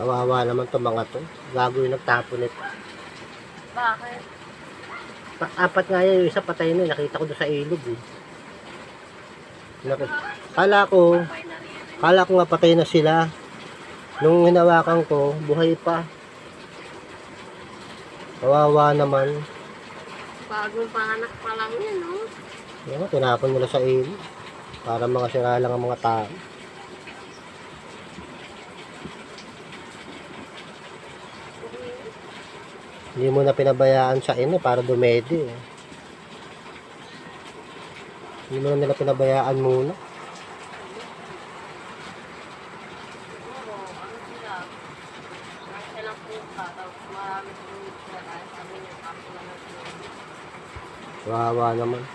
Kawawa naman to mga to. Gago yung nagtapon nito. Bakit? Apat nga yan, yung isa patay na. Nakita ko doon sa ilog eh. Kala ko nga patay na sila. Nung hinawakan ko, buhay pa. Kawawa naman. Bagong panganak pa lang yan, no? Yan, tinapon nila sa ilog. Para mga sira lang ang mga tao. Hindi mo na pinabayaan sa ino para dumedi eh. Hindi mo na nila pinabayaan muna. Oo, ano sila? Marami silang puka, tapos marami silang sila kahit sabi niya, kapo lang ang sila. Kawawa naman.